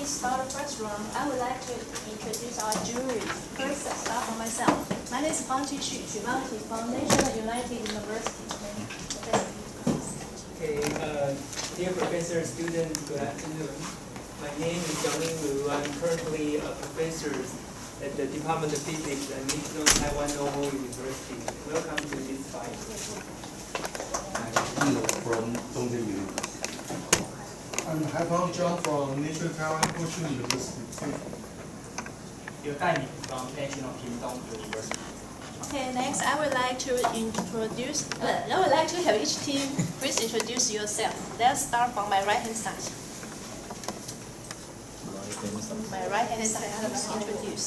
start the first round, I would like to introduce our jury. First, I'll start from myself. My name is Xu Xu from National United University. Okay, dear professor, students, good afternoon. My name is Jiangling Lu. I'm currently a professor at the Department of Physics at National Taiwan Normal University. Welcome to this fight. I'm Lu from Dongzhen University. I'm Haifang Zhang from National Taiwan Ocean University. Liu Daiming from National Pingdong University. Okay, next I would like to have each team please introduce yourself. Let's start from my right hand side. My right hand side, please introduce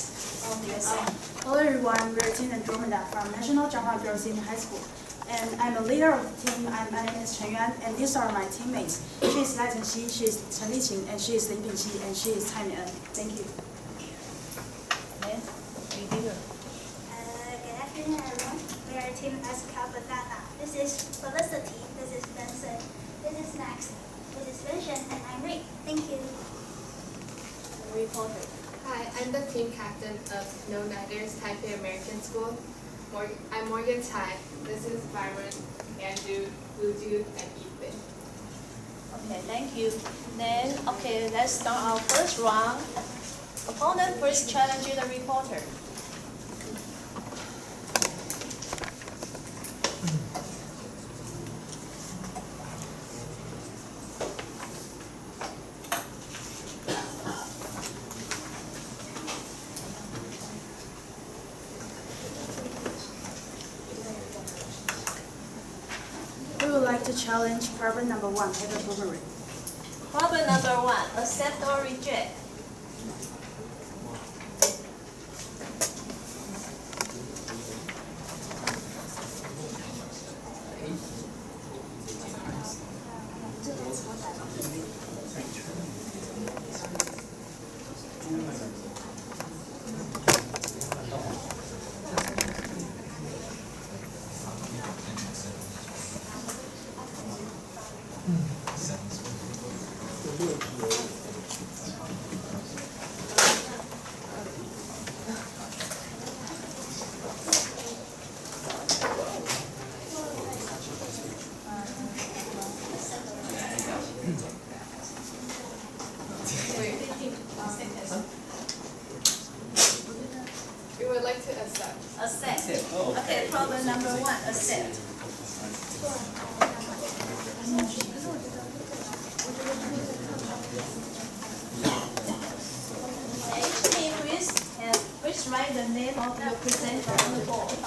yourself. Hello everyone, we're Team Andromeda from National Zhanghua Girls Senior High School. And I'm a leader of the team. My name is Chen Yuan, and these are my teammates. She is Lai Zhenxi, she is Chen Liqing, and she is Lin Pingqi, and she is Cai Mian. Thank you. Reviewer. Good afternoon, everyone. We are Team Escapatata. This is Felicity. This is Vincent. This is Max. This is Vincent, and I'm Ray. Thank you. Reporter. Hi, I'm the team captain of No Nighters Taipei American School. I'm Morgan Tai. This is Byron, Andrew, Wuju, and Ethan. Okay, thank you. Then, okay, let's start our first round. Opponent first challenge the reporter. We would like to challenge problem number 1, hyperbolic. Problem number 1, accept or reject. We would like to accept. Accept. Okay, problem number 1, accept. Each team please write the name of your presenter on the board.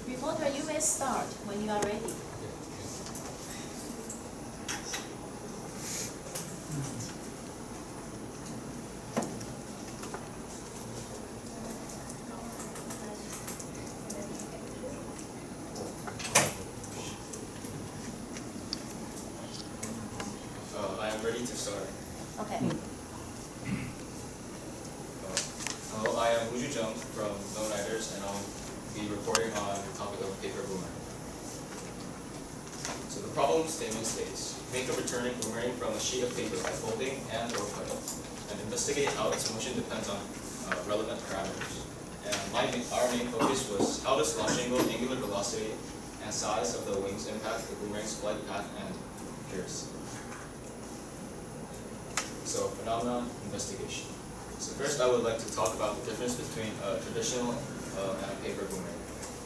Reporter, you may start when you are ready. I am ready to start. Okay. Hello, I am Woo Jung from No Nighters, and I'll be reporting on the topic of paper boomerang. So the problem statement states, make a returning boomerang from a sheet of paper by folding and or cutting, and investigate how its motion depends on relevant parameters. And our main focus was how does launch angle, angular velocity, and size of the wings impact the boomerang's flight path and accuracy. So phenomenon investigation. So first I would like to talk about the difference between a traditional and a paper boomerang.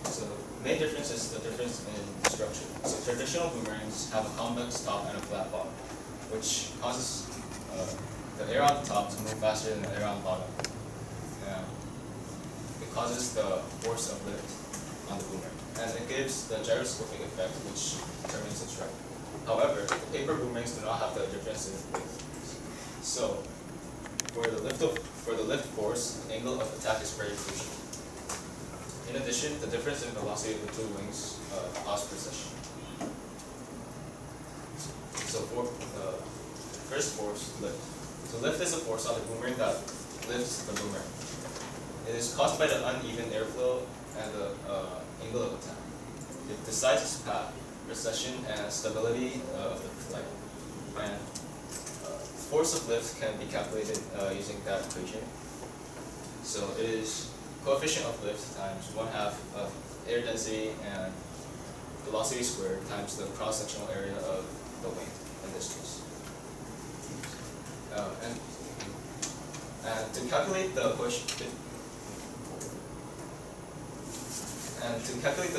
So the main difference is the difference in structure. So traditional boomerangs have a convex top and a flat bottom, which causes the air on the top to move faster than the air on the bottom. And it causes the force of lift on the boomerang. And it gives the gyroscopic effect, which determines its drag. However, the paper boomerangs do not have the difference in width. So, for the lift force, the angle of attack is very crucial. In addition, the difference in velocity of the two wings cause precession. So for the first force, lift. So lift is a force on the boomerang that lifts the boomerang. It is caused by the uneven airflow and the angle of attack. It decides its path, precession, and stability of the flight. And force of lift can be calculated using that equation. So it is coefficient of lift times 1/2 of air density and velocity squared times the cross-sectional area of the wing in this case. And to calculate the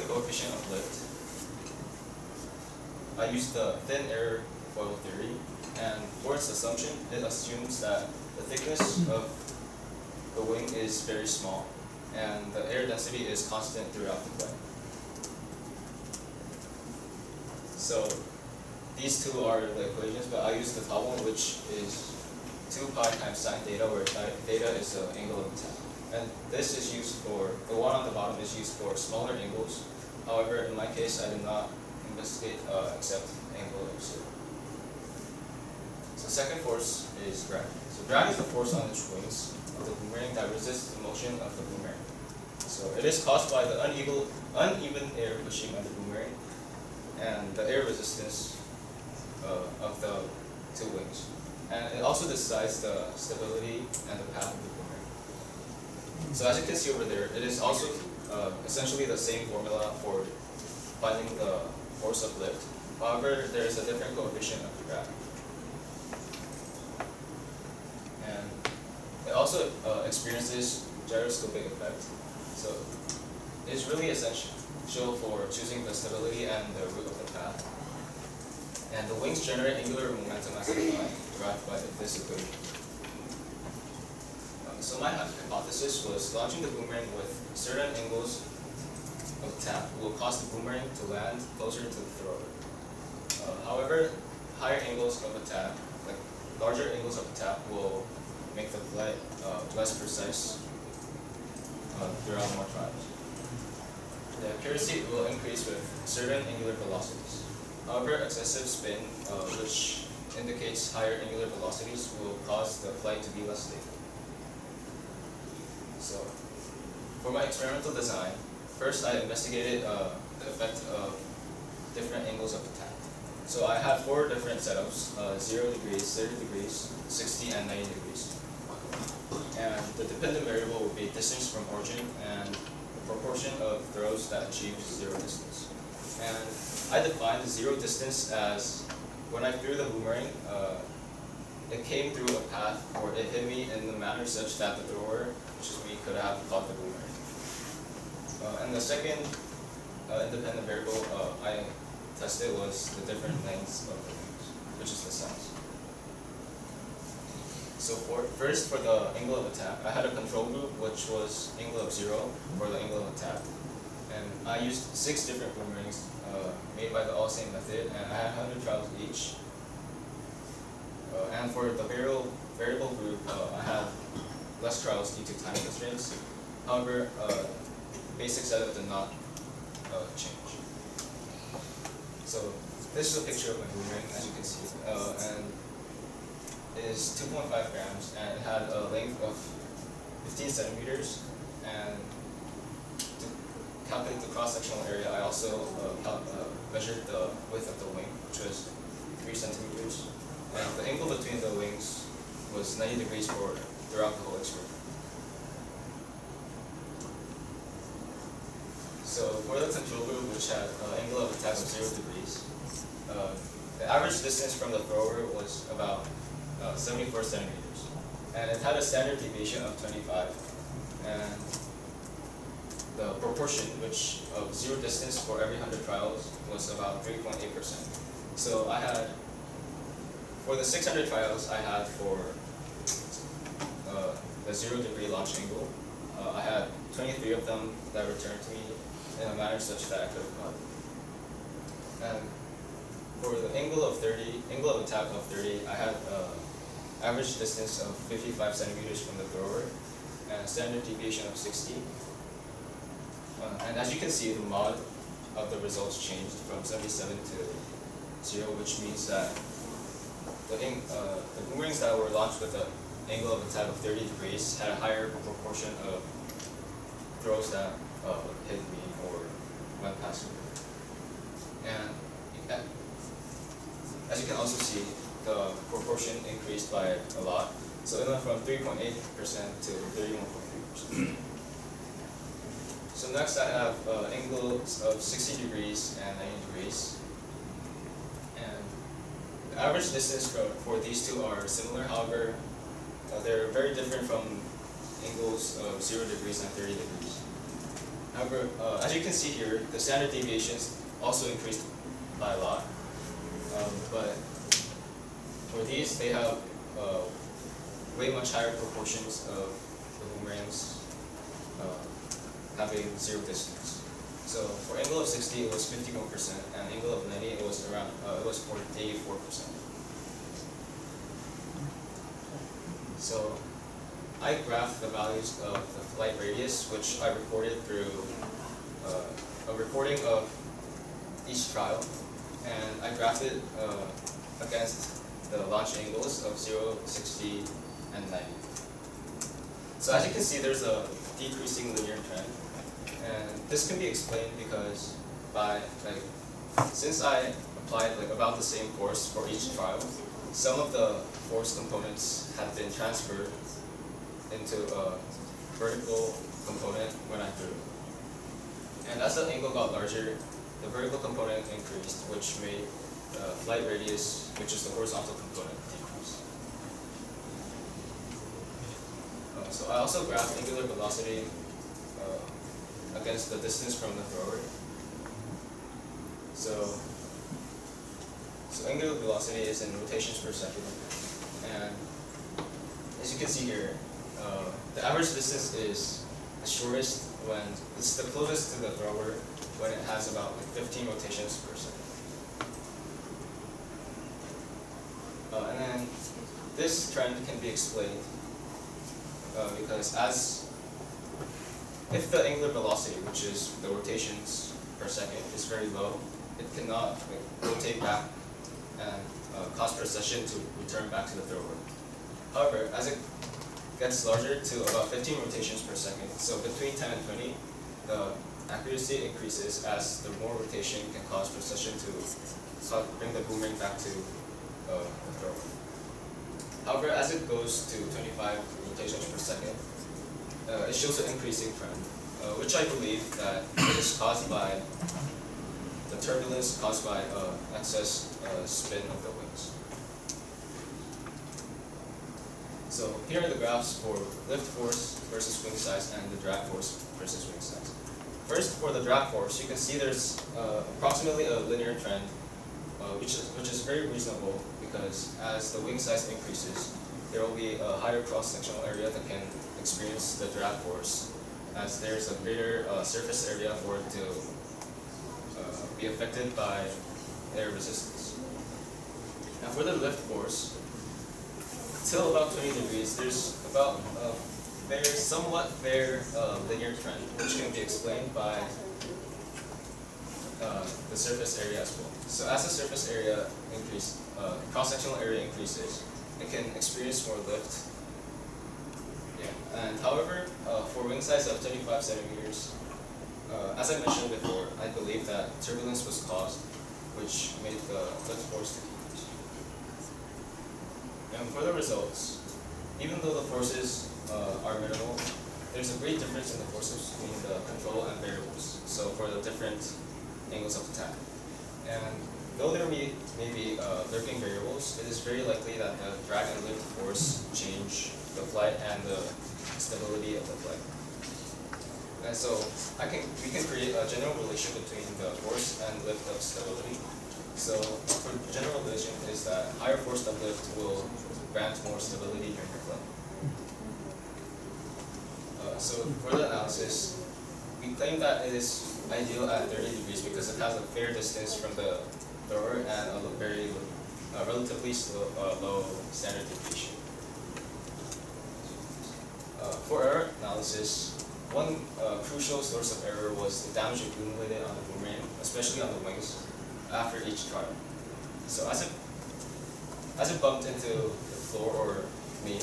coefficient of lift, I use the thin air foil theory. And for its assumption, it assumes that the thickness of the wing is very small, and the air density is constant throughout the flight. So these two are the equations, but I use the top one, which is 2 pi times sine theta, where theta is the angle of attack. And this is used for, the one on the bottom is used for smaller angles. However, in my case, I did not investigate except angle of zero. The second force is drag. So drag is the force on the wings of the boomerang that resists the motion of the boomerang. So it is caused by the uneven air pushing on the boomerang and the air resistance of the two wings. And it also decides the stability and the path of the boomerang. So as you can see over there, it is also essentially the same formula for finding the force of lift. However, there is a different coefficient of drag. experiences gyroscopic effect. So it's really essential for choosing the stability and the route of the path. And the wings generate angular momentum as defined, derived by this equation. So my hypothesis was launching the boomerang with certain angles of tap will cause the boomerang to land closer to the thrower. However, higher angles of attack, like larger angles of attack, will make the flight less precise throughout more trials. The accuracy will increase with certain angular velocities. However, excessive spin, which indicates higher angular velocities, will cause the flight to be less stable. So, for my experimental design, first I investigated the effect of different angles of attack. So I had 4 different setups, 0 degrees, 30 degrees, 60, and 90 degrees. And the dependent variable would be distance from origin and the proportion of throws that achieve 0 distance. And I defined the 0 distance as when I threw the boomerang, it came through a path or it hit me in the manner such that the thrower, which is me, could have caught the boomerang. And the second independent variable I tested was the different lengths of the wings, which is the size. So first for the angle of attack, I had a control group which was angle of 0 for the angle of attack. And I used 6 different boomerangs made by the all same method, and I had 100 trials each. And for the variable group, I had less trials due to time constraints. However, basic setup did not change. So this is a picture of my boomerang, as you can see, and it is 2.5 grams, and it had a length of 15 centimeters. And to calculate the cross-sectional area, I also measured the width of the wing, which was 3 centimeters. And the angle between the wings was 90 degrees throughout the whole experiment. So for the control group, which had an angle of attack of 0 degrees, the average distance from the thrower was about 74 centimeters. And it had a standard deviation of 25. And the proportion, which of 0 distance for every 100 trials, was about 3.8%. So I had, for the 600 trials I had for the 0 degree launch angle, I had 23 of them that returned to me in a manner such that I could have caught. And for the angle of attack of 30, I had average distance of 55 centimeters from the thrower and a standard deviation of 60. And as you can see, the mod of the results changed from 77 to 0, which means that the boomerangs that were launched with an angle of attack of 30 degrees had a higher proportion of throws that hit me or went past me. And as you can also see, the proportion increased by a lot. So it went from 3.8% to 31.3%. So next I have angles of 60 degrees and 90 degrees. And the average distance for these two are similar, however, they're very different from angles of 0 degrees and 30 degrees. However, as you can see here, the standard deviations also increased by a lot. But for these, they have way much higher proportions of the boomerangs having 0 distance. So for angle of 60, it was 51%, and angle of 90, it was around 84%. So I graphed the values of the flight radius, which I recorded through a recording of each trial, and I graphed it against the launch angles of 0, 60, and 90. So as you can see, there's a decreasing linear trend, and this can be explained because since I applied about the same force for each trial, some of the force components have been transferred into a vertical component when I threw. And as the angle got larger, the vertical component increased, which made the flight radius, which is the horizontal component, decrease. So I also graph angular velocity against the distance from the thrower. So angular velocity is in rotations per second, and as you can see here, the average distance is the shortest when it's the closest to the thrower when it has about 15 rotations per second. And then this trend can be explained because if the angular velocity, which is the rotations per second, is very low, it cannot rotate back and cause precession to return back to the thrower. However, as it gets larger to about 15 rotations per second, so between 10 and 20, the accuracy increases as the more rotation can cause precession to bring the boomerang back to the thrower. However, as it goes to 25 rotations per second, it shows an increasing trend, which I believe that is caused by the turbulence caused by excess spin of the wings. So here are the graphs for lift force versus wing size and the drag force versus wing size. First, for the drag force, you can see there's approximately a linear trend, which is very reasonable because as the wing size increases, there will be a higher cross-sectional area that can experience the drag force, as there's a greater surface area for it to be affected by air resistance. Now for the lift force, till about 20 degrees, there's about a somewhat fair linear trend, which can be explained by the surface area as well. So as the surface area increases, cross-sectional area increases, it can experience more lift. Yeah. And however, for wing size of 25 centimeters, as I mentioned before, I believe that turbulence was caused, which made the lift force decrease. And for the results, even though the forces are minimal, there's a great difference in the forces between the control and variables. So for the different angles of attack. And though there may be lurking variables, it is very likely that the drag and lift force change the flight and the stability of the flight. And so we can create a general relation between the force and lift of stability. So for the general relation is that higher force of lift will grant more stability during the flight. So for the analysis, we claim that it is ideal at 30 degrees because it has a fair distance from the thrower and a relatively low standard deviation. For error analysis, one crucial source of error was the damage accumulated on the boomerang, especially on the wings, after each trial. So as it bumped into the floor or me,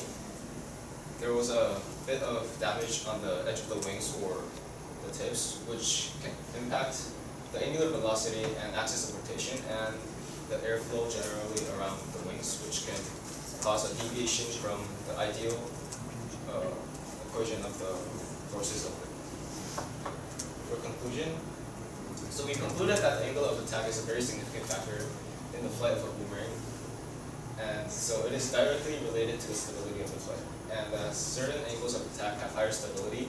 there was a bit of damage on the edge of the wings or the tips, which can impact the angular velocity and axis of rotation and the airflow generally around the wings, which can cause a deviation from the ideal equation of the forces of lift. For conclusion, so we concluded that the angle of attack is a very significant factor in the flight of a boomerang, and so it is directly related to the stability of the flight. And certain angles of attack have higher stability,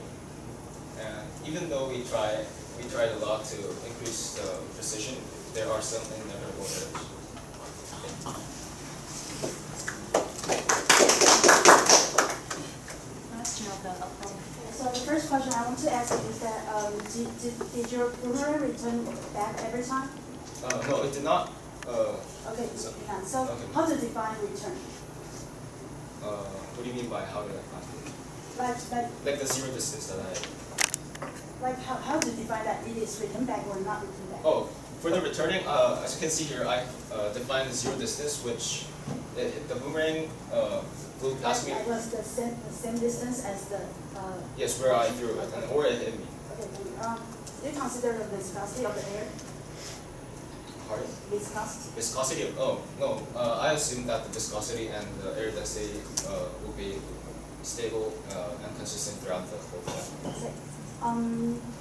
and even though we tried a lot to increase the precision, there are some inevitable errors. So the first question I want to ask you is that did your boomerang return back every time? No, it did not. Okay, so- so okay. how to define return? What do you mean by how did I find it? Like Like the zero distance that how to define that it is return back or not return back? Oh, for the returning, as you can see here, I defined the zero distance, which the boomerang flew past me. That was the same distance as the. Yes, where I threw it, or it hit me. Okay, thank you. Do you consider the viscosity of the air? Pardon? Viscosity. Viscosity of, oh, no, I assume that the viscosity and the air density will be stable and consistent throughout the whole flight.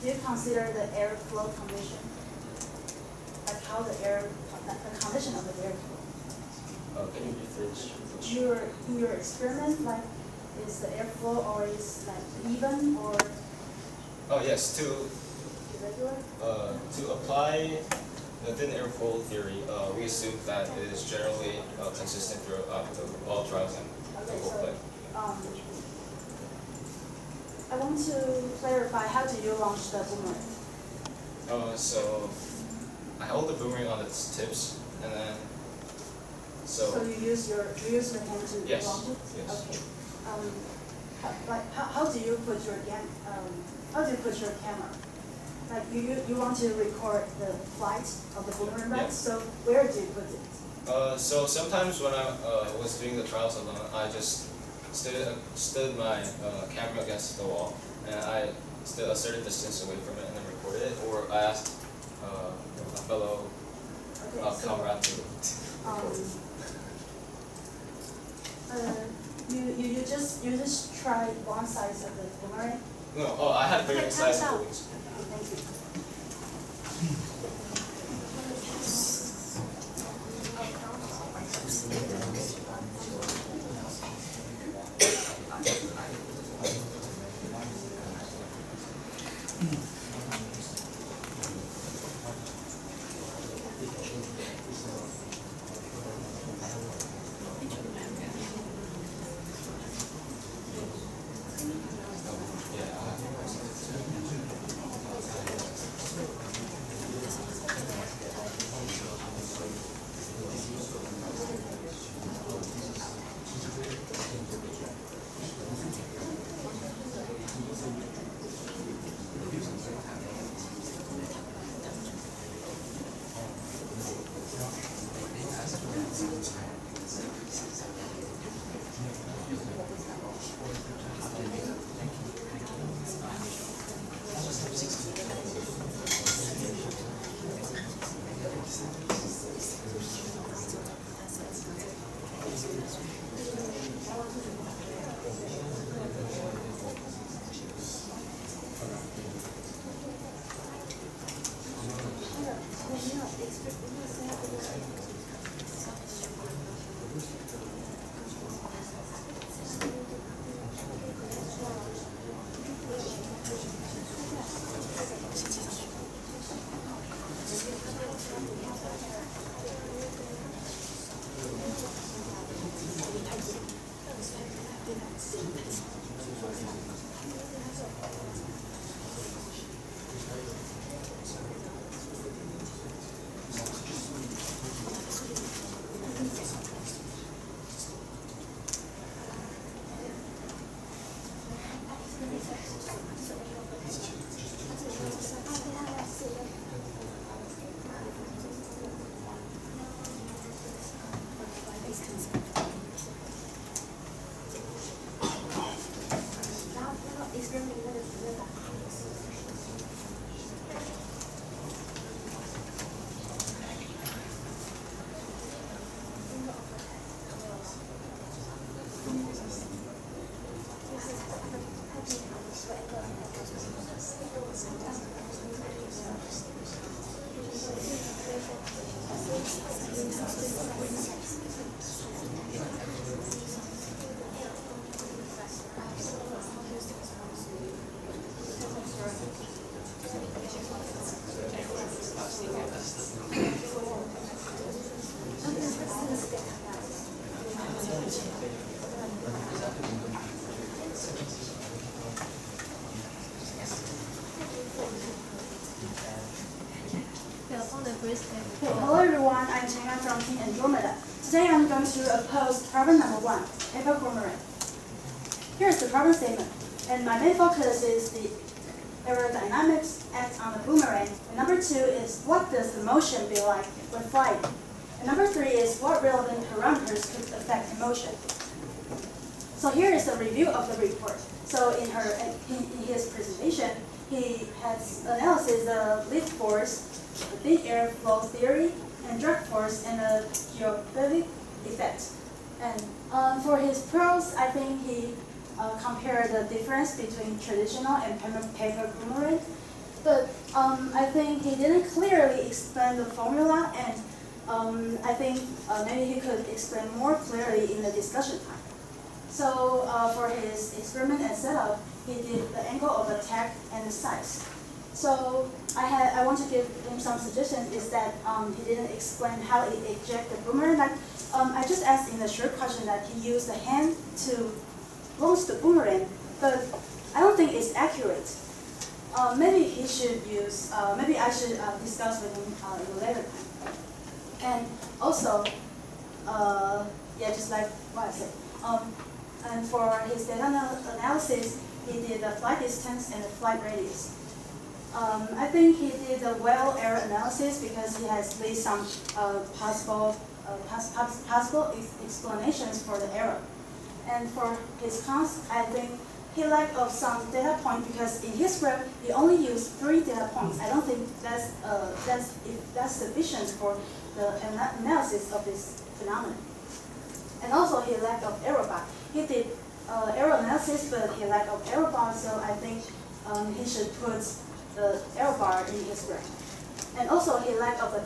Do you consider the airflow condition? Like how the condition of the airflow? Can you rephrase? In your experiment, like is the airflow or is like even or Oh yes, irregular? to apply the thin airflow theory, we assume that it is generally consistent throughout all trials and the Okay, whole so play. I want to clarify, how do you launch the boomerang? So I hold the boomerang on its tips, and then So you use your hand to Yes, launch it? yes. Okay. How do you put your camera? Like you want to record the flight of the boomerang, right? Yes. So where do you put it? So sometimes when I was doing the trials alone, I just stood my camera against the wall, and I stood a certain distance away from it and then recorded it, or I asked a fellow comrade to record it. You just try one side of the boomerang. No, I had various Time's sized out. buoys. Thank you. Hello everyone, I'm Chen from Team Andromeda. Today I'm going to oppose problem number 1, paper boomerang. Here's the problem statement, and my main focus is the aerodynamics act on the boomerang. And number 2 is what does the motion be like when flying. And number 3 is what relevant parameters could affect the motion. So here is a review of the report. So in his presentation, he has analysis of lift force, the thin airflow theory, and drag force, and the geophysical effect. And for his pros, I think he compared the difference between traditional and paper boomerang. But I think he didn't clearly explain the formula, and I think maybe he could explain more clearly in the discussion time. So for his experiment and setup, he did the angle of attack and the size. So I want to give him some suggestions. Is that he didn't explain how he eject the boomerang. Like I just asked in the short question that he used the hand to launch the boomerang, but I don't think it's accurate. Maybe he should use. Maybe I should discuss with him in a later time. And also, yeah, just like what I said. And for his data analysis, he did the flight distance and the flight radius. I think he did a well error analysis because he has listed some possible explanations for the error. And for his cons, I think he lacked of some data point because in his graph he only used 3 data points. I don't think that's sufficient for the analysis of this phenomenon. And also he lacked of error bar. He did error analysis, but he lacked of error bar, so I think he should put the error bar in his graph. And also he lacked of the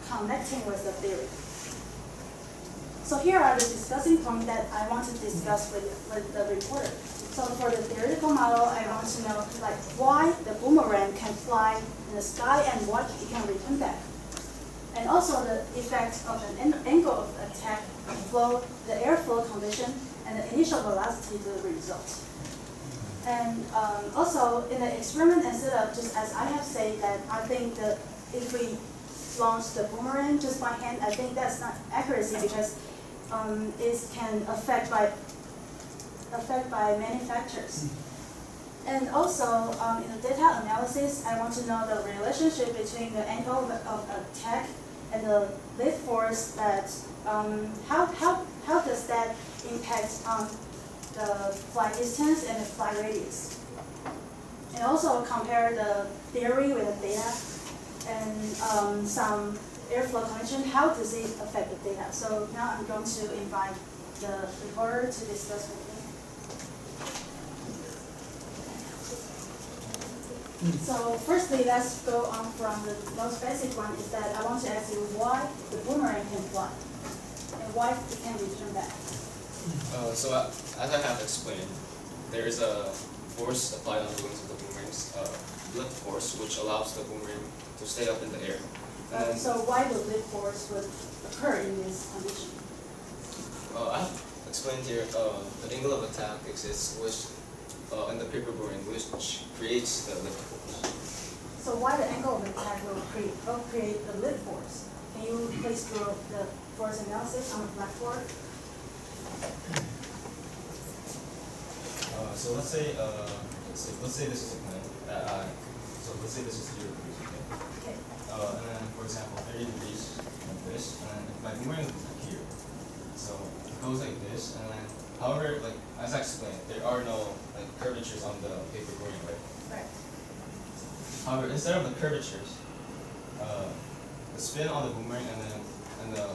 connecting with the theory. So here are the discussing points that I want to discuss with the reporter. So for the theoretical model, I want to know like why the boomerang can fly in the sky and what it can return back. And also the effect of an angle of attack, flow, the airflow condition, and the initial velocity to the result. And also in the experiment and setup, just as I have said that I think that if we launch the boomerang just by hand, I think that's not accuracy because it can affect by many factors. And also in the data analysis, I want to know the relationship between the angle of attack and the lift force. That how does that impact on the flight distance and the flight radius? And also compare the theory with the data and some airflow condition. How does it affect the data? So now I'm going to invite the reporter to discuss with me. So firstly, let's go on from the most basic one, is that I want to ask you why the boomerang can fly and why it can return back. So as I have explained, there is a force applied on the wings of the boomerangs, lift force, which allows the boomerang to stay up in the air. So why the lift force would occur in this condition? I have explained here, the angle of attack exists, which in the paper boomerang, which creates the lift force. So why the angle of attack will create the lift force? Can you please do the force analysis on the blackboard? So let's say this is a plane. So let's say this is 0 degrees. Okay. Okay. And then for example 30 degrees like this, and then my boomerang is here. So it goes like this, and then however, like as I explained, there are no like curvatures on the paper boomerang, right? Right. However, instead of the curvatures, the spin on the boomerang and the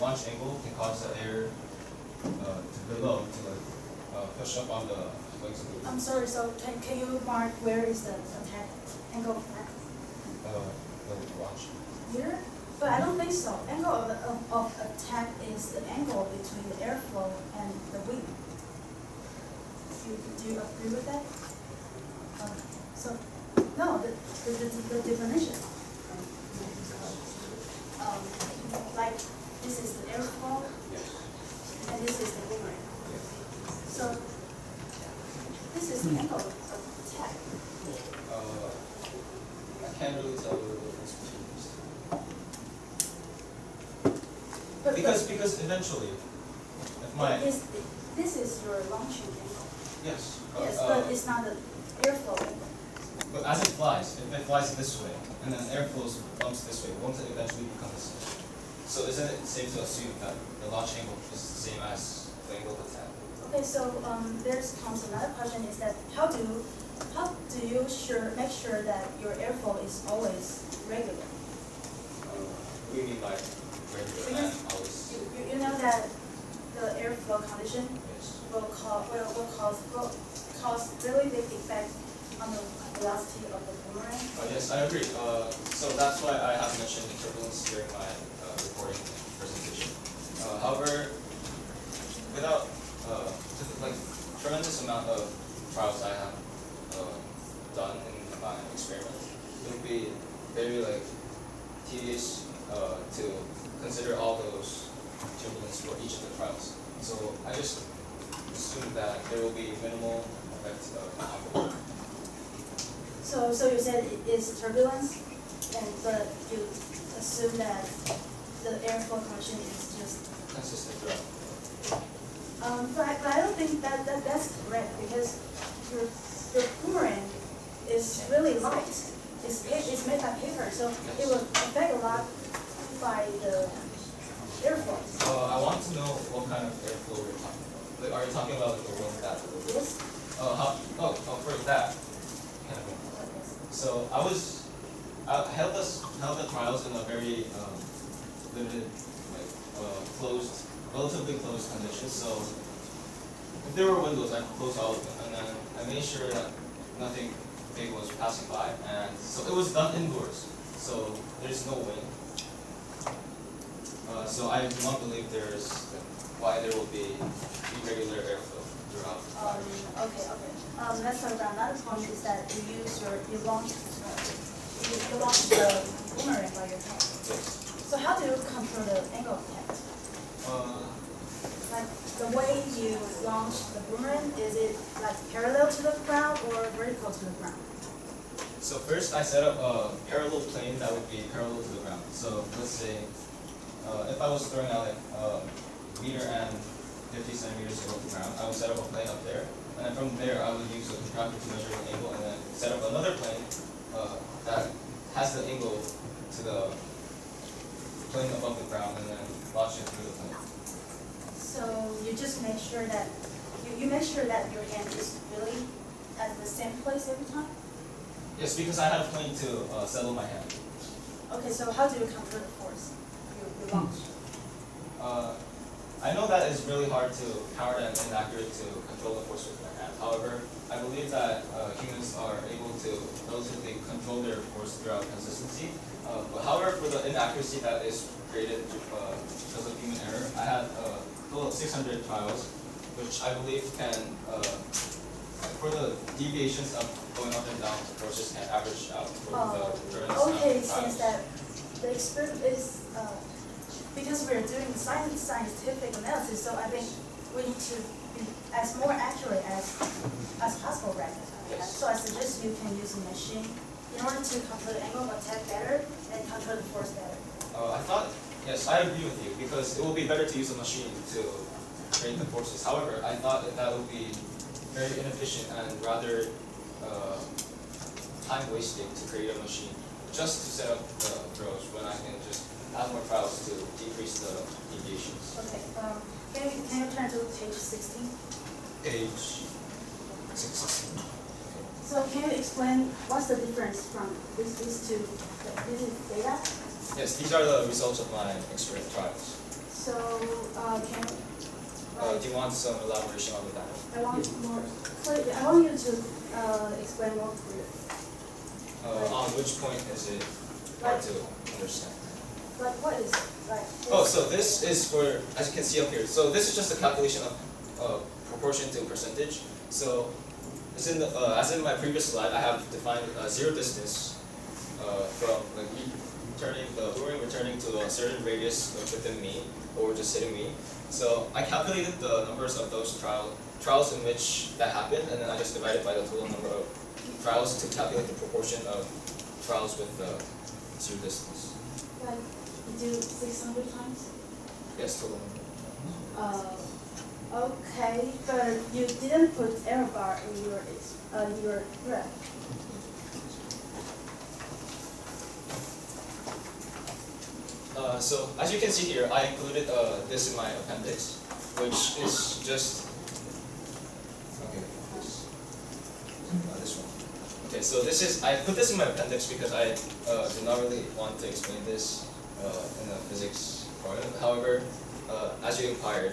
launch angle can cause the air to below to like push up on the wings of the boomerang. I'm sorry. So can you mark where is the attack angle of attack? The launch. Here? But I don't think so. Angle of attack is the angle between the airflow and the wing. Do you agree with that? So, no, the definition. Like, this is the airflow, and this is the boomerang. So, this is the angle of attack. I can't really tell the difference between these two. Because eventually, if my this is your launching angle. yes. Yes, but it's not the airflow angle. But as it flies, if it flies this way, and then airflow bumps this way, won't it eventually become the same? So isn't it safe to assume that the launch angle is the same as the angle of attack? Okay, so comes another question, is that how do you make sure that your airflow is always regular? What do you mean by regular and always? You know that the airflow condition Yes. will cause really big effect on the velocity of the boomerang. Yes, I agree. So that's why I have mentioned turbulence during my recording presentation. However, without like tremendous amount of trials I have done in my experiments. It would be very like tedious to consider all those turbulence for each of the trials. So I just assume that there will be minimal effects of So you said it is turbulence, but you assume that the airflow condition is just. consistent throughout. But I don't think that's correct because your boomerang is really light. It's made by paper, so it will affect a lot by the airflow. I want to know what kind of airflow we're talking about. Like, are you talking about like the wind that? Yes. For that. So I held the trials in a very limited, like closed, relatively closed conditions. So if there were windows, I could close all of them, and then I made sure that nothing big was passing by, and so it was done indoors. So there's no wind. So I do not believe there's why there will be irregular airflow throughout. Okay. Let's talk about another point is that you launch the boomerang by your hand. Yes. So how do you control the angle of attack? Like the way you launch the boomerang, is it like parallel to the ground or vertical to the ground? So first I set up a parallel plane that would be parallel to the ground. So let's say if I was throwing out like meter and 50 centimeters above the ground, I would set up a plane up there, and then from there I would use a contractor to measure the angle, and then set up another plane that has the angle to the plane above the ground, and then launch it through the plane. So you just make sure that you make sure that your hand is really at the same place every time? Yes, because I had a plane to settle my hand. Okay, so how do you control the force? You launch. I know that it's really hard to counter and inaccurate to control the force with my hand. However, I believe that humans are able to relatively control their force throughout consistency. However, for the inaccuracy that is created because of human error, I had a total of 600 trials, which I believe can, for the deviations of going up and down, the forces can average out for the current Okay, trials. since that the experiment is because we're doing scientific analysis, so I think we need to be as more accurate as possible, right? Yes. So I suggest you can use a machine in order to control the angle of attack better and control the force better. Yes, I agree with you, because it will be better to use a machine to create the forces. However, I thought that would be very inefficient and rather time wasting to create a machine just to set up the throws when I can just add more trials to decrease the deviations. Okay, can you turn to page 16? Page 16. So can you explain what's the difference from these two? This is data? Yes, these are the results of my experiment trials. So can Do you want some elaboration on the data? I want more clear. I want you to explain more clear. On which point is it hard to understand? Like what is like? Oh, so this is for, as you can see up here, so this is just a calculation of proportion to percentage. So as in my previous slide, I have defined zero distance from like returning to a certain radius within me, or just hitting me. So I calculated the numbers of those trials in which that happened, and then I just divided by the total number of trials to calculate the proportion of trials with zero distance. Like you do 600 times? Yes, total number. Okay, but you didn't put error bar in your graph. So as you can see here, I included this in my appendix, which is just this one. Okay, so this is, I put this in my appendix because I did not really want to explain this in the physics part. However, as you inquired,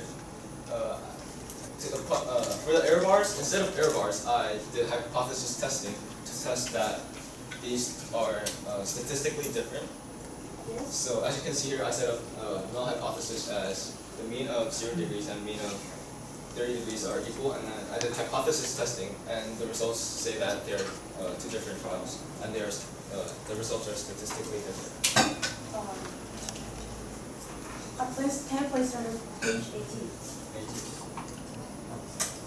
for the error bars, instead of error bars, I did hypothesis testing to test that these are statistically different. Yes. So as you can see here, I set up null hypothesis as the mean of 0 degrees and mean of 30 degrees are equal, and then I did hypothesis testing, and the results say that they're two different trials, and the results are statistically different. Can you please turn to page 18?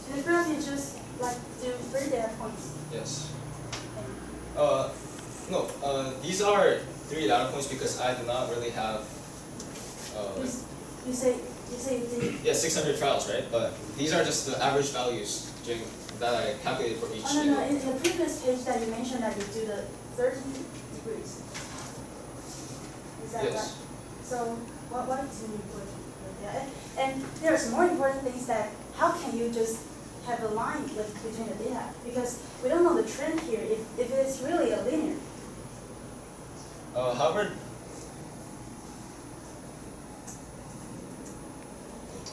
So the graph you just like do 3 data points. Yes. No, these are 3 data points because I do not really have. You say the. Yeah, 600 trials, right? But these are just the average values that I calculated for each. Oh no, in the previous page that you mentioned that you do the 30 degrees. Is that Yes. right? So what is important? Yeah. And there's more important things that how can you just have a line between the data, because we don't know the trend here if it's really a linear. However,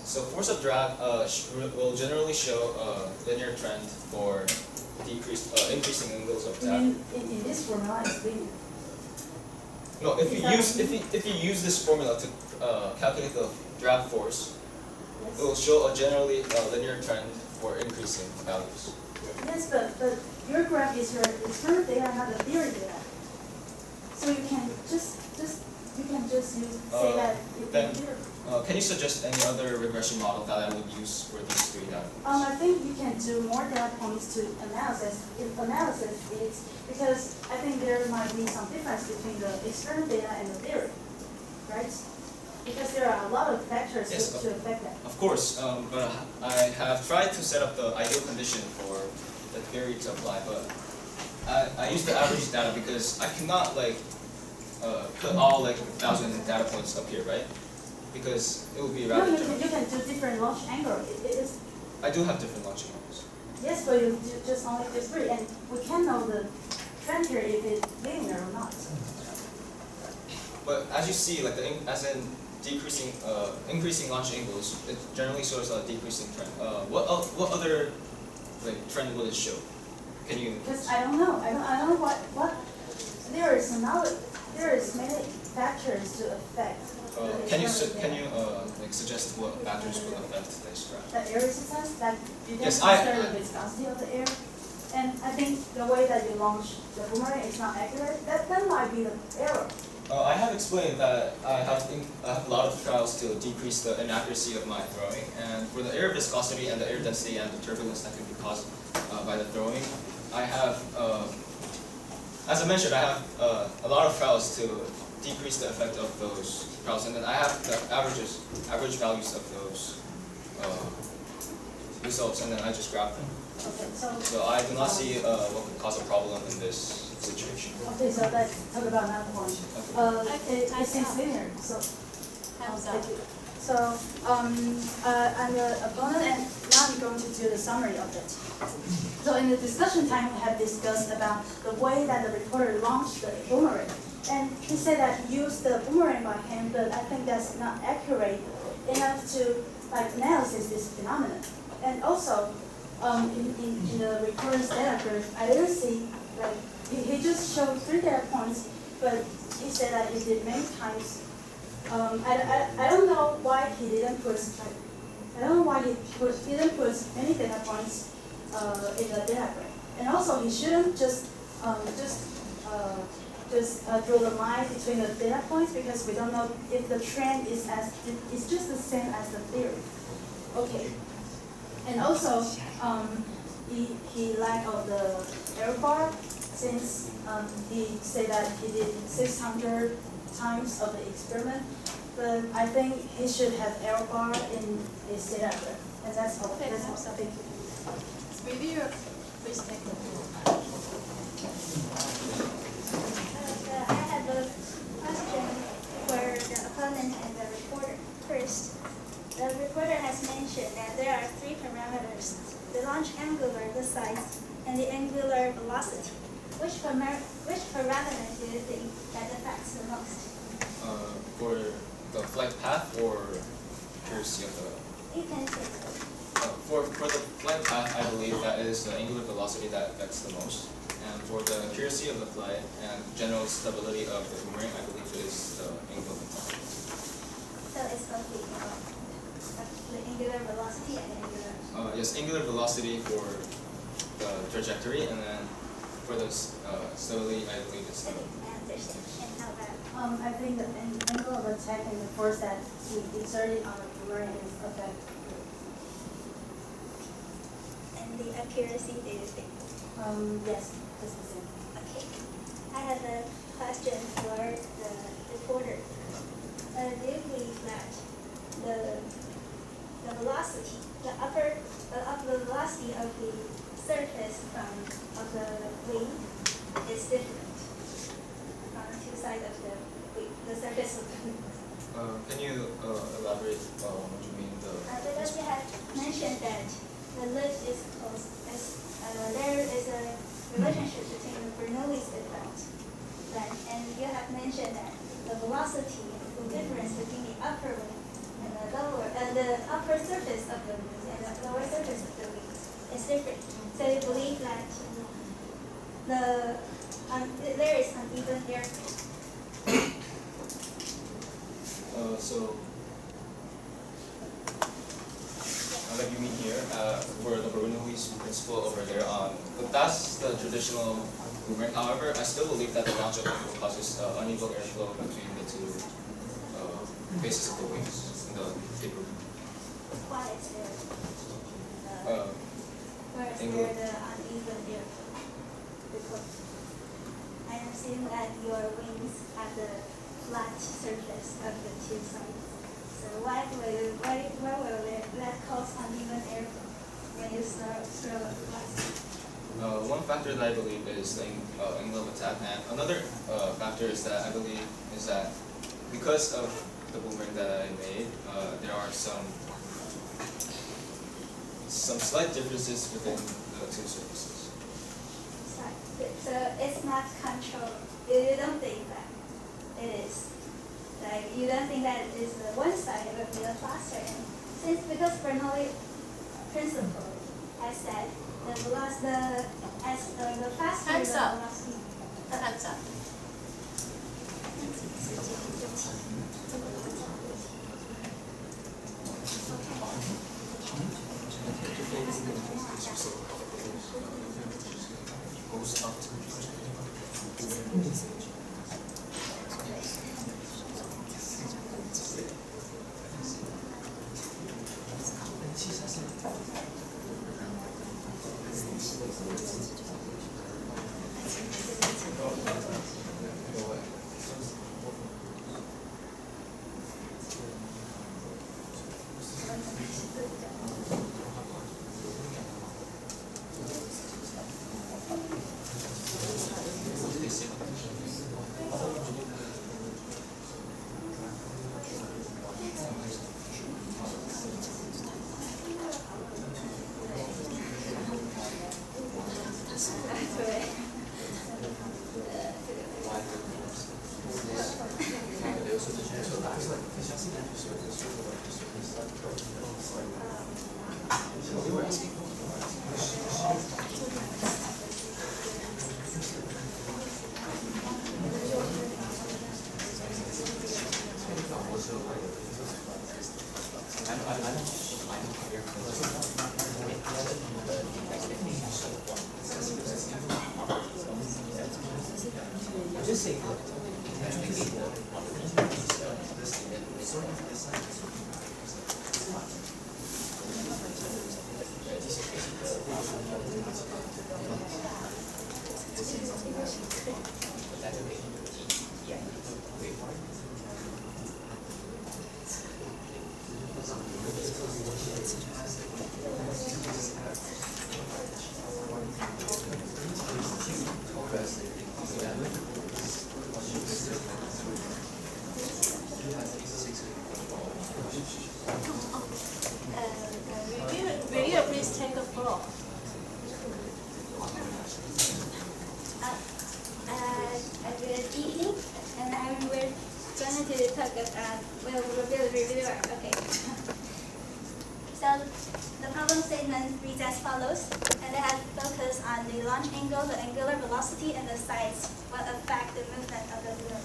so force of drag will generally show a linear trend for increasing angles of I drag. mean, in this formula it's linear. No, if you use this formula to calculate the drag force, Yes. it will show a generally linear trend for increasing values. Yes, but your graph is your experiment data, not the theory data. So you can just say that it's then- theory. Can you suggest any other regression model that I would use for these 3 data points? I think you can do more data points to analysis is because I think there might be some difference between the experiment data and the theory, right? Because there are a lot of factors Yes, to affect that. Of course, but I have tried to set up the ideal condition for the theory to apply, but I use the average data because I cannot put all 1,000 data points up here, right? Because it would be No, rather you general. can do different launch angle. It is I do have different launching angles. yes, but you just only do 3, and we can know the trend here if it's linear or not. But as you see, as in increasing launch angles, it generally shows a decreasing trend. What other trend will it show? Can you? Because I don't know. I don't know what there is many factors to affect. Can you suggest what factors will affect this graph? The air resistance, that you can Yes, consider the viscosity of the air. And I think the way that you launch the boomerang is not accurate. That might be the error. I have explained that I have a lot of trials to decrease the inaccuracy of my throwing, and for the air viscosity and the air density and the turbulence that can be caused by the throwing, I have, as I mentioned, I have a lot of trials to decrease the effect of those trials, and then I have the average values of those results, and then I just graph them. Okay, So I do not see what could cause a problem in this situation. okay, so let's talk about another point. It seems linear, so. Time's up. Thank you. So, I'm the opponent, and now I'm going to do the summary of it. So in the discussion time, we have discussed about the way that the reporter launched the boomerang. And he said that he used the boomerang by hand, but I think that's not accurate enough to analyze this phenomenon. And also, in the reporter's data graph, I didn't see, he just showed 3 data points, but he said that he did many times. I don't know why he didn't put, didn't put many data points in the data graph. And also, he shouldn't just draw the line between the data points, because we don't know if the trend is just the same as the theory. Okay. And also, he lack of the error bar, since he said that he did 600 times of the experiment, but I think he should have error bar in his data graph. And that's all. Okay, That's all. so- Thank you. Review, please take the floor. I have a question for the opponent and the reporter. First, the reporter has mentioned that there are 3 parameters: the launch angular, the size, and the angular velocity. Which parameter do you think that affects the most? For the flight path or accuracy of the. You can say so. For the flight path, I believe that it is the angular velocity that affects the most. And for the accuracy of the flight and general stability of the boomerang, I believe it is the angular velocity. So it's both the angular velocity and angular is angular velocity for the trajectory, and then for the stability, I believe it's the. And how about I think the angle of attack and the force that we exerted on the boomerang is affect. and the accuracy, do you think? Yes, that's the same. Okay. I have a question for the reporter. Do you believe that the velocity, the velocity of the surface of the wing is different from the two sides of the wing, the surface of the wing? Can you elaborate what you mean? Because you have mentioned that the lift is close, there is a relationship between the Bernoulli's effect, and you have mentioned that the velocity, the difference between the upper wing and the upper surface of the wing and the lower surface of the wing is different. So you believe that there is uneven airflow. So, like you mean here, for the Bernoulli's principle over there on, but that's the traditional boomerang. However, I still believe that the launch of angle causes unequal airflow between the two faces of the wings in the paper. Why is there where is angle. there the uneven airflow? Because I assume that your wings have the flat surface of the two sides. So why will that cause uneven airflow when you throw a flat? One factor that I believe is the angle of attack, and another factor is that I believe is that because of the boomerang that I made, there are some slight differences within the two surfaces. So it's not controlled. You don't think that it is. Like you don't think that it is the one side will be the faster. And because Bernoulli principle has said the velocity the faster Time's the up. velocity. Time's up. Reviewer, please take the floor. Good evening, and we're going to talk about, reviewer, okay. So the problem statement reads as follows, and they have focused on the launch angle, the angular velocity, and the size will affect the movement of the balloon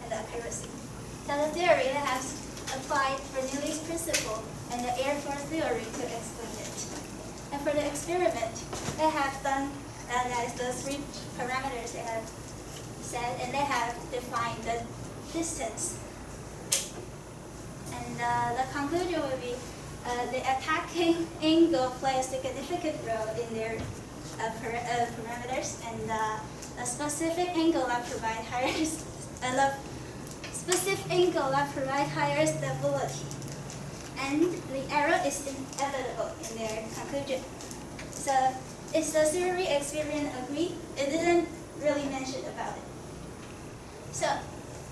and the accuracy. So the theory has applied Bernoulli's principle and the airflow theory to explain it. And for the experiment, they have done the 3 parameters they have set, and they have defined the distance. And the conclusion will be the attacking angle plays a significant role in their parameters, and a specific angle that provide higher stability. And the error is inevitable in their conclusion. So, is the theory experiment agreed? It didn't really mention about it. So,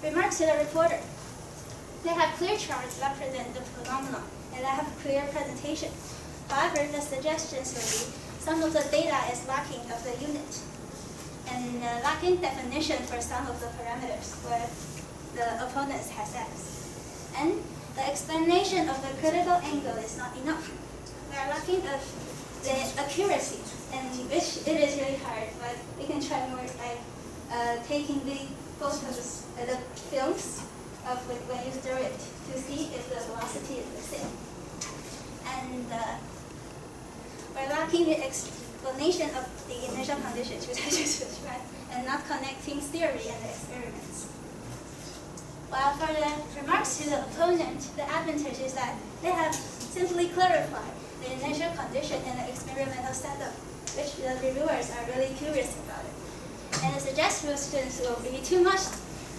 remarks to the reporter. They have clear charts that represent the phenomenon, and they have clear presentation. However, the suggestions will be some of the data is lacking of the unit, and lacking definition for some of the parameters where the opponents has asked. And the explanation of the critical angle is not enough. We are lacking of the accuracy, and which it is really hard, but we can try more by taking the photos, the films of when you throw it to see if the velocity is the same. And we're lacking the explanation of the initial conditions which I just described, and not connecting theory and the experiments. While for the remarks to the opponent, the advantage is that they have simply clarified the initial condition and the experimental setup, which the reviewers are really curious about it. And the suggestions will be too much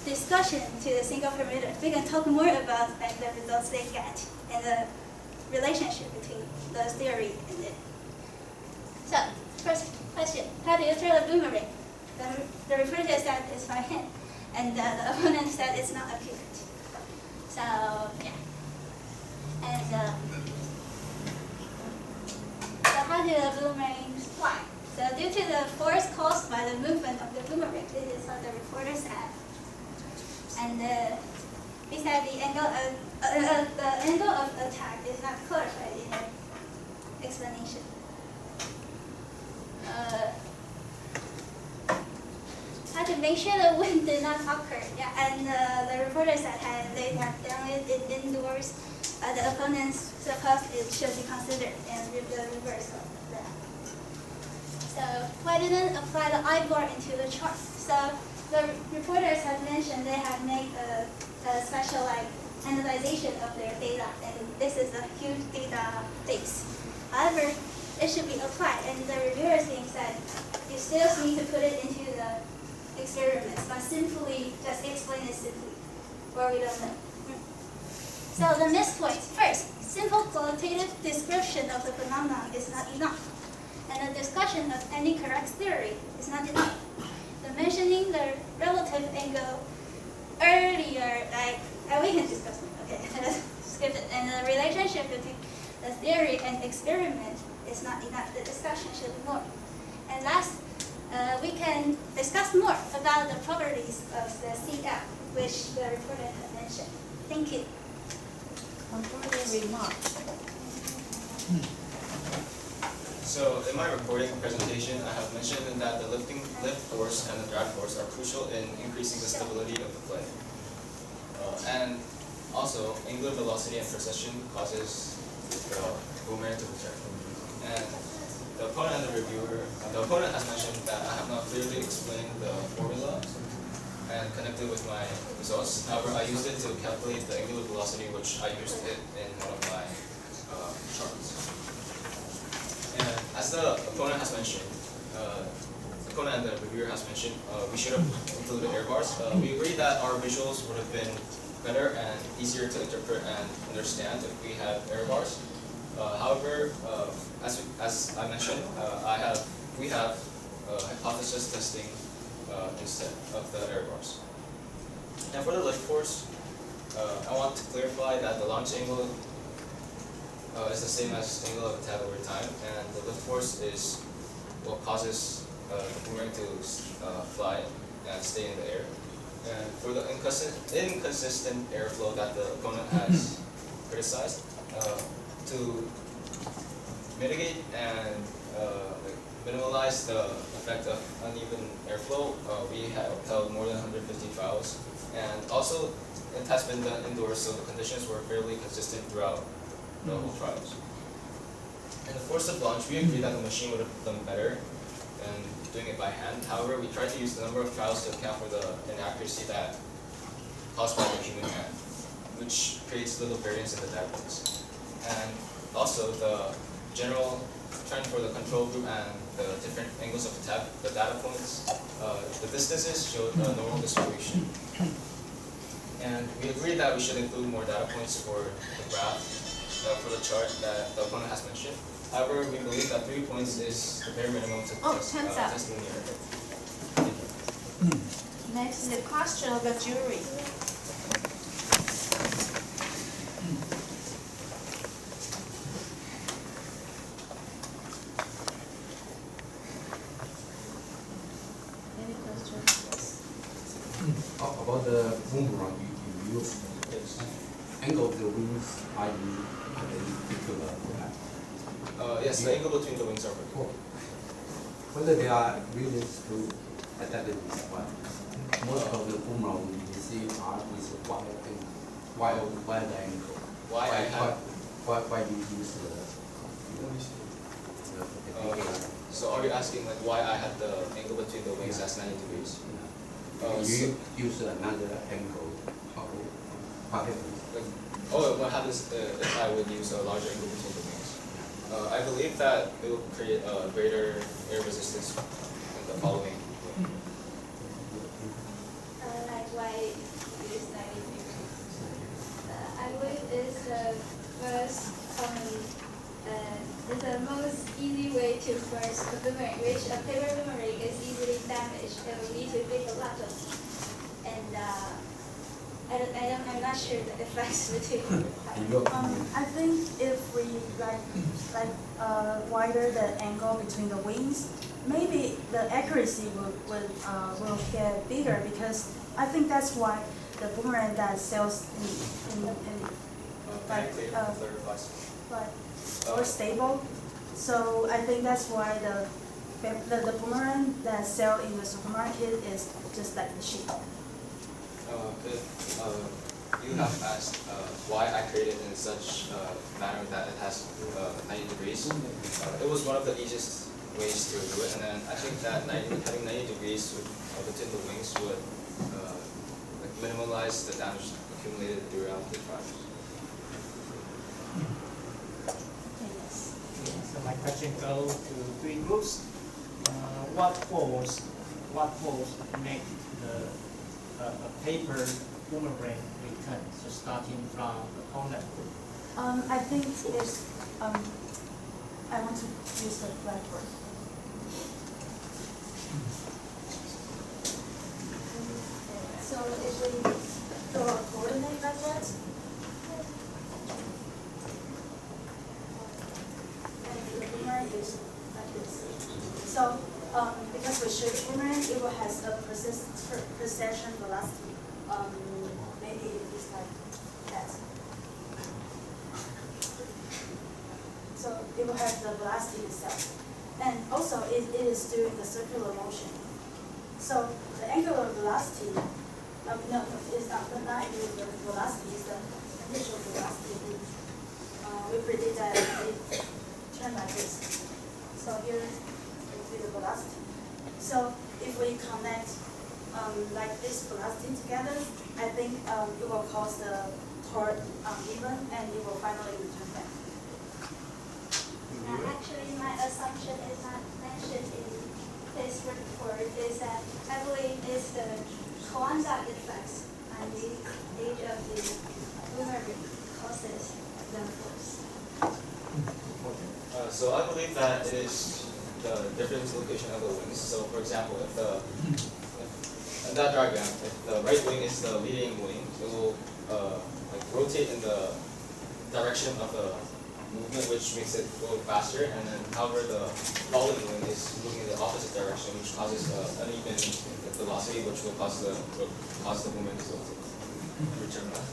discussion to the single parameter. We can talk more about the results they get and the relationship between the theory and it. So, first question, how do you throw the boomerang? The reporter said it's by hand, and the opponent said it's not accurate. So, yeah. And so how do the boomerangs fly? So due to the force caused by the movement of the boomerang, this is what the reporter said. And we said the angle of attack is not clarified in the explanation. How to make sure the wind did not occur? Yeah, and the reporter said they have done it indoors. The opponents suppose it should be considered, and the reverse of that. So why didn't apply the I-bar into the chart? So the reporters have mentioned they have made a special analyzation of their data, and this is a huge database. However, it should be applied, and the reviewers think that you still need to put it into the experiments, but simply just explain it simply, or we don't know. So the missed point. First, simple qualitative description of the phenomenon is not enough, and the discussion of any correct theory is not enough. The mentioning the relative angle earlier, we can discuss it. Okay, let's skip it. And the relationship between the theory and experiment is not enough. The discussion should be more. And last, we can discuss more about the properties of the CF, which the reporter had mentioned. Thank you. Concluding remarks. So in my reporting presentation, I have mentioned that the lift force and the drag force are crucial in increasing the stability of the plane. And also, angular velocity and precession causes the boomerang to return. And the opponent and the reviewer, the opponent has mentioned that I have not clearly explained the formula and connected with my results. However, I used it to calculate the angular velocity, which I used it in one of my charts. And as the opponent has mentioned, the opponent and the reviewer has mentioned, we should have included error bars. We agree that our visuals would have been better and easier to interpret and understand if we had error bars. However, as I mentioned, we have hypothesis testing instead of the error bars. And for the lift force, I want to clarify that the launch angle is the same as angle of attack over time, and the lift force is what causes the boomerang to fly and stay in the air. And for the inconsistent airflow that the opponent has criticized, to mitigate and minimize the effect of uneven airflow, we have held more than 150 trials, and also it has been done indoors, so the conditions were fairly consistent throughout the whole trials. And for course of launch, we agreed that the machine would have done better than doing it by hand. However, we tried to use the number of trials to account for the inaccuracy that caused by the human hand, which creates little variance in the data points. And also, the general trend for the control group and the different angles of the data points, the distances showed a normal distribution. And we agreed that we should include more data points for the graph, for the chart that the opponent has mentioned. However, we believe that 3 points is the bare minimum to time's up. test linear. Next, the question of the jury. Any questions? Yes. About the boomerang, you use angle of the wings, i.e. particular. Yes, the angle between the wings are vertical. Whether they are reasons to adapt this one. Most of the boomerang we see are with wide angle. Why you use the So are you asking like why I had the angle between the wings as 90 degrees? you use another angle? What happens? What happens if I would use a larger angle between the wings? I believe that it will create a greater air resistance in the following. Like why use 90 degrees? I believe it's the most common, it's the most easy way to burst a boomerang, which a paper boomerang is easily damaged. It will need to take a lot of, and I'm not sure the effects between. I think if we wider the angle between the wings, maybe the accuracy will get bigger, because I think that's why the boomerang that sells more stable. So I think that's why the boomerang that sell in the supermarket is just like the sheep. You have asked why I created in such a manner that it has 90 degrees. It was one of the easiest ways to do it, and then I think that having 90 degrees between the wings would minimize the damage accumulated throughout the trials. So my question goes to 3 groups. What force make a paper boomerang return? So starting from the opponent group. I think it's I want to use the blackboard. So if we draw a coordinate like that, and the boomerang is like this. So because we shoot boomerang, it will has a precession velocity. Maybe it is like that. So it will have the velocity itself. And also it is doing the circular motion. So the angular velocity, is not angular velocity, is the initial velocity. We predict that it turn like this. So here will be the velocity. So if we connect like this velocity together, I think it will cause the torque uneven, and it will finally return back. Actually, my assumption is not mentioned in this report, is that I believe it's the quantum effects on the age of the boomerang causes the force. So I believe that it is the different location of the wings. So for example, in that diagram, if the right wing is the leading wing, it will rotate in the direction of the movement, which makes it go faster, and then however the following wing is moving in the opposite direction, which causes uneven velocity, which will cause the movement to return back.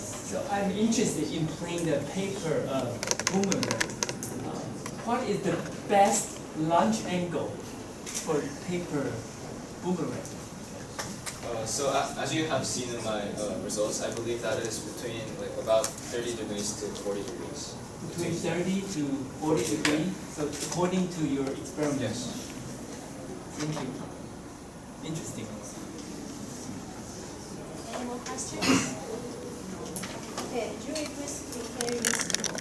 So I'm interested in playing the paper boomerang. What is the best launch angle for paper boomerang? As you have seen in my results, I believe that is between like about 30 degrees to 40 degrees. Between 30 to 40 degrees, so according to your experiment. Yes. Thank you. Interesting. Any more questions? Okay, jury, please declare your score.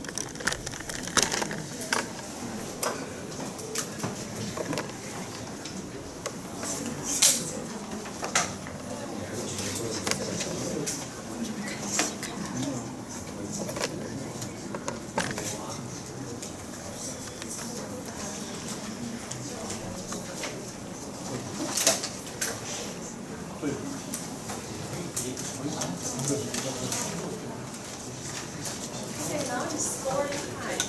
Okay, now it's scoring time.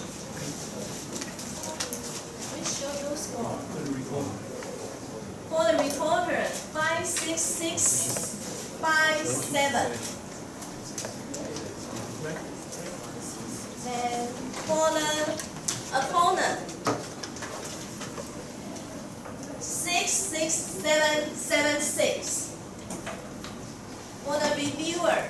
Please show your score. For the reporter, 56657. And for the opponent, 66776. For the reviewer,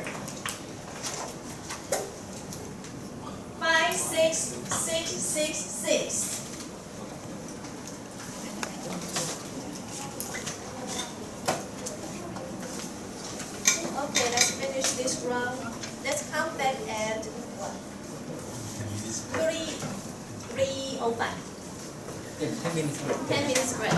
56666. Okay, let's finish this round. Let's come back at what? 3:05. 10 minutes break. 10 minutes break.